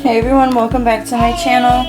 Hey everyone, welcome back to my channel.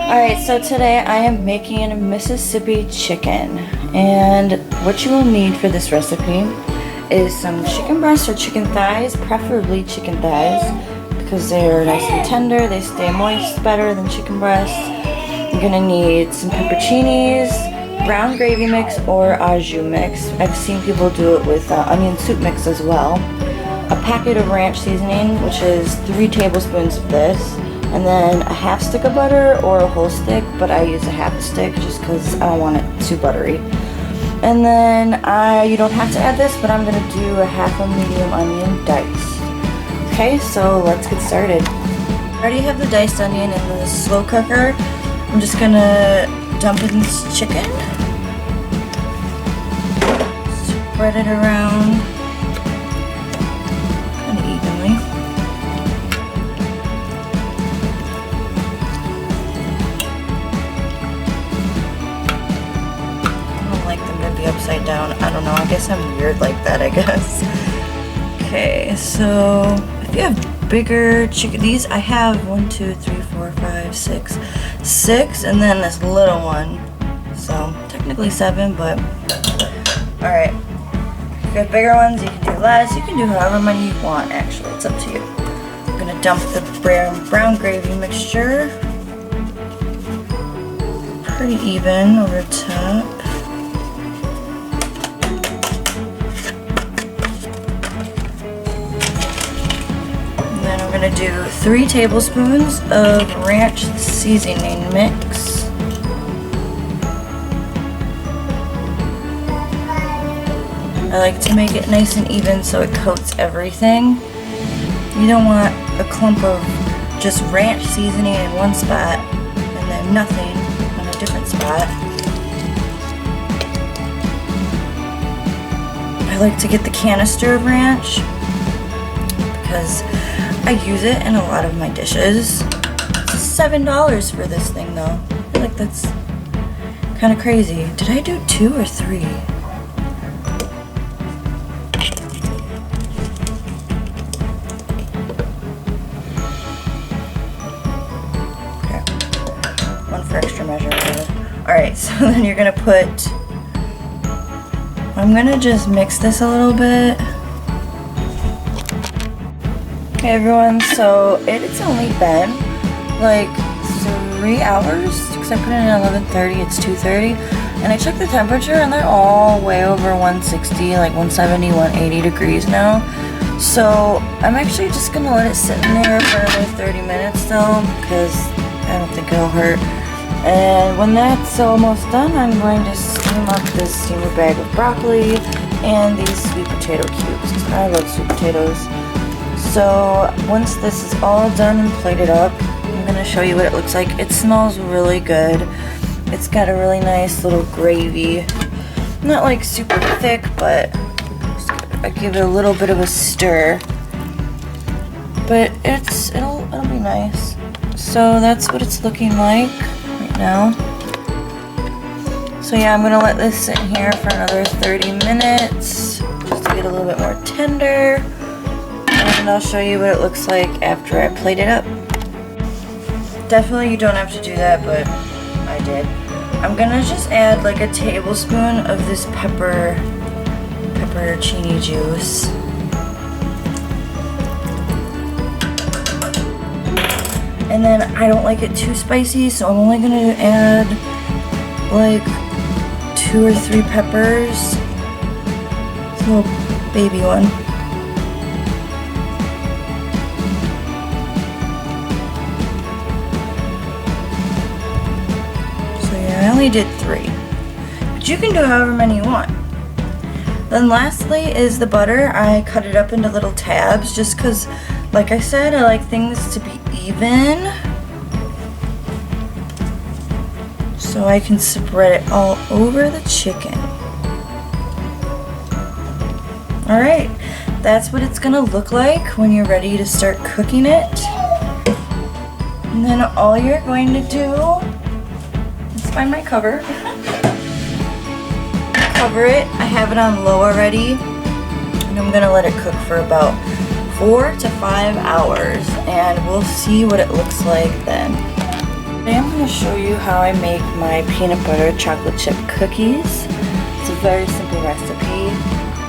Alright, so today I am making a Mississippi chicken, and what you will need for this recipe is some chicken breasts or chicken thighs, preferably chicken thighs because they're nice and tender, they stay moist better than chicken breasts. You're going to need some pepperoncinis, brown gravy mix or au jus mix. I've seen people do it with onion soup mix as well. A packet of ranch seasoning, which is 3 tablespoons of this, and then a half stick of butter or a whole stick, but I use a half a stick just because I don't want it too buttery. And then you don't have to add this, but I'm going to do a half a medium onion diced. Okay, so let's get started. I already have the diced onion in the slow cooker. I'm just going to dump in this chicken, spread it around evenly. I don't like them to be upside down. I don't know, I guess I'm weird like that, I guess. Okay, so if you have bigger chicken, these I have 1, 2, 3, 4, 5, 6, and then this little one. So technically 7, but alright. If you have bigger ones, you can do less. You can do however many you want, actually. It's up to you. I'm going to dump the brown gravy mixture pretty even over top. And then I'm going to do 3 tablespoons of ranch seasoning mix. I like to make it nice and even so it coats everything. You don't want a clump of just ranch seasoning in one spot and then nothing on a different spot. I like to get the canister of ranch because I use it in a lot of my dishes. It's $7 for this thing though. I feel like that's kind of crazy. Did I do 2 or 3? For extra measure. Alright, so then you're gonna put, I'm gonna just mix this a little bit. Okay everyone, so it's only been like 3 hours because I put it in at 11:30, it's 2:30, and I checked the temperature and they're all way over 160, like 170, 180 degrees now. So I'm actually just gonna let it sit in there for another 30 minutes though, because I don't think it'll hurt. And when that's almost done, I'm going to steam up this steamer bag of broccoli and these sweet potato cubes. I love sweet potatoes. So once this is all done and plated up, I'm going to show you what it looks like. It smells really good. It's got a really nice little gravy. Not like super thick, but I give it a little bit of a stir. But it'll be nice. So that's what it's looking like now. So yeah, I'm gonna let this sit here for another 30 minutes just to get a little bit more tender, and I'll show you what it looks like after I plate it up. Definitely you don't have to do that, but I did. I'm gonna just add like a tablespoon of this pepperoncini juice. And then I don't like it too spicy, so I'm only going to add like 2 or 3 peppers. This little baby one. So yeah, I only did 3. But you can do however many you want. Then lastly is the butter. I cut it up into little tabs just because, like I said, I like things to be even, so I can spread it all over the chicken. Alright, that's what it's gonna look like when you're ready to start cooking it. And then all you're going to do, let's find my cover. Cover it. I have it on low already, and I'm gonna let it cook for about 4 to 5 hours, and we'll see what it looks like then. Today I'm going to show you how I make my peanut butter chocolate chip cookies. It's a very simple recipe.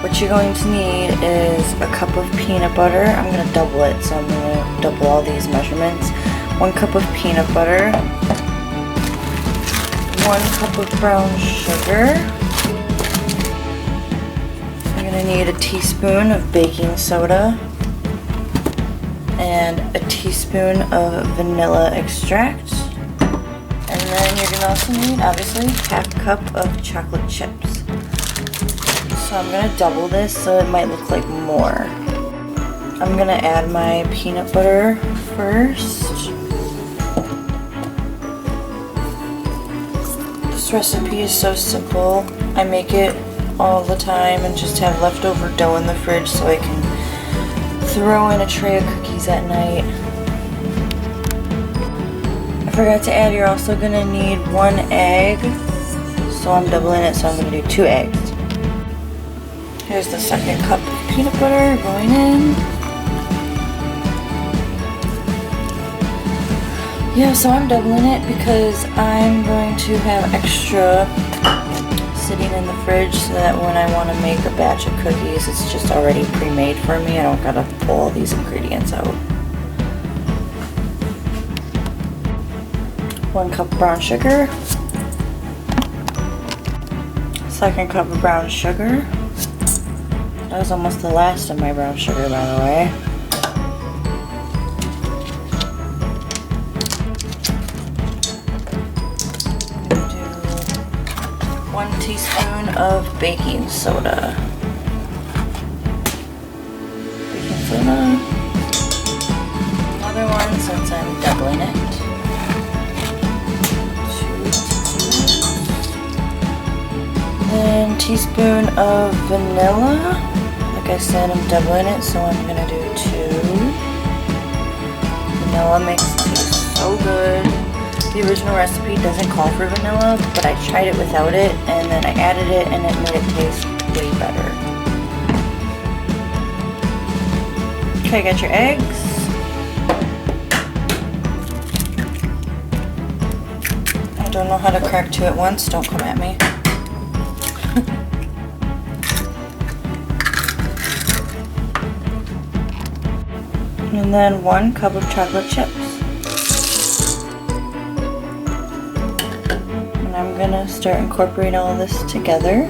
What you're going to need is a cup of peanut butter. I'm going to double it, so I'm going to double all these measurements. 1 cup of peanut butter, 1 cup of brown sugar. I'm going to need a teaspoon of baking soda and a teaspoon of vanilla extract. And then you're going to also need, obviously, 1/2 cup of chocolate chips. So I'm going to double this so it might look like more. I'm going to add my peanut butter first. This recipe is so simple. I make it all the time and just have leftover dough in the fridge so I can throw in a tray of cookies at night. I forgot to add, you're also going to need 1 egg. So I'm doubling it, so I'm going to do 2 eggs. Here's the 2nd cup of peanut butter going in. Yeah, so I'm doubling it because I'm going to have extra sitting in the fridge so that when I want to make a batch of cookies, it's just already pre-made for me. I don't gotta pull all these ingredients out. 1 cup brown sugar. 2nd cup of brown sugar. That was almost the last of my brown sugar, by the way. Do 1 teaspoon of baking soda. Baking soda. Another 1 since I'm doubling it. 2 teaspoons. Then teaspoon of vanilla. Like I said, I'm doubling it, so I'm gonna do 2. Vanilla makes it taste so good. The original recipe doesn't call for vanilla, but I tried it without it, and then I added it, and it made it taste way better. Okay, got your eggs. I don't know how to crack 2 at once, don't come at me. And then 1 cup of chocolate chips. And I'm gonna start incorporating all this together.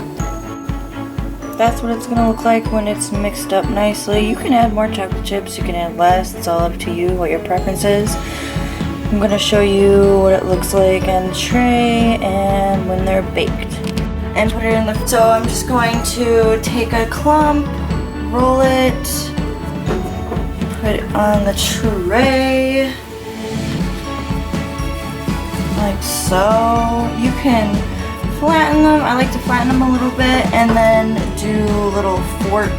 That's what it's gonna look like when it's mixed up nicely. You can add more chocolate chips, you can add less, it's all up to you, what your preference is. I'm gonna show you what it looks like on the tray and when they're baked. And put it in the, so I'm just going to take a clump, roll it, put it on the tray, like so. You can flatten them. I like to flatten them a little bit and then do little fork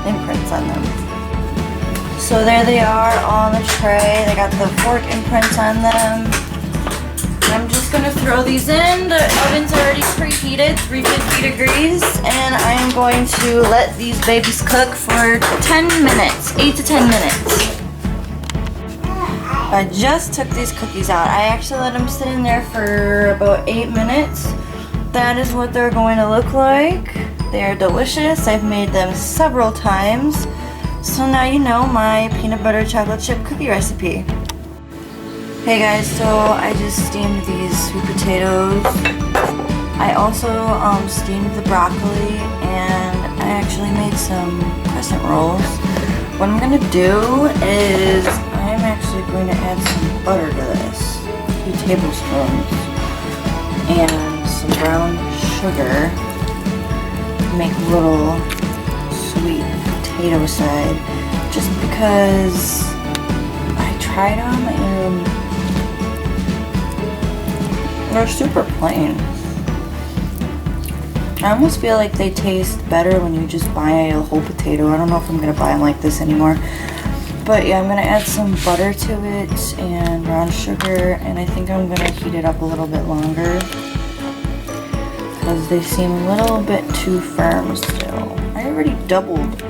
imprints on them. So there they are on the tray. They got the fork imprints on them. I'm just gonna throw these in. The oven's already preheated, 350 degrees, and I am going to let these babies cook for 10 minutes, 8 to 10 minutes. I just took these cookies out. I actually let them sit in there for about 8 minutes. That is what they're going to look like. They are delicious. I've made them several times. So now you know my peanut butter chocolate chip cookie recipe. Hey guys, so I just steamed these sweet potatoes. I also steamed the broccoli, and I actually made some crescent rolls. What I'm gonna do is I'm actually going to add some butter to this, 2 tablespoons, and some brown sugar. Make a little sweet potato side, just because I tried them and they're super plain. I almost feel like they taste better when you just buy a whole potato. I don't know if I'm gonna buy them like this anymore. But yeah, I'm gonna add some butter to it and brown sugar, and I think I'm gonna heat it up a little bit longer because they seem a little bit too firm still. I already doubled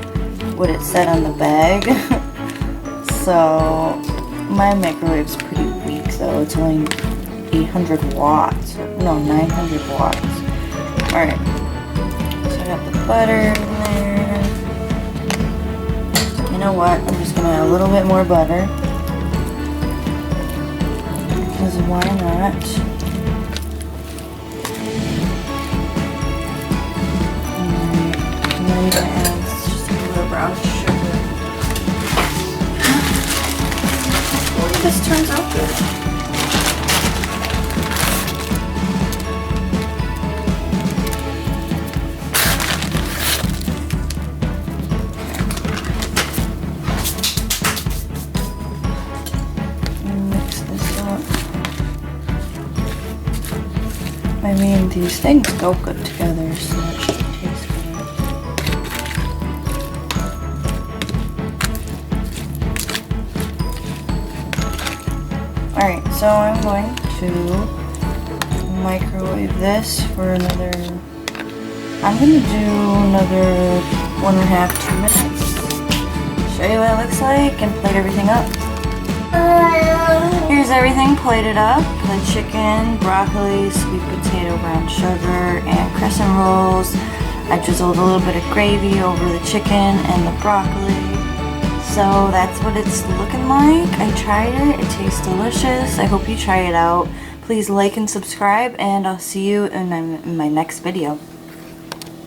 what it said on the bag. So my microwave's pretty weak though. It's only 800 watts. No, 900 watts. Alright. So I got the butter in there. You know what? I'm just gonna add a little bit more butter. Because why not? And then I'm gonna add just a little brown sugar. Oh, this turns out good. I mean, these things go good together, so it should taste good. Alright, so I'm going to microwave this for another, I'm going to do another 1.5 to 2 minutes. Show you what it looks like and plate everything up. Here's everything plated up. The chicken, broccoli, sweet potato, brown sugar, and crescent rolls. I drizzled a little bit of gravy over the chicken and the broccoli. So that's what it's looking like. I tried it. It tastes delicious. I hope you try it out. Please like and subscribe, and I'll see you in my next video.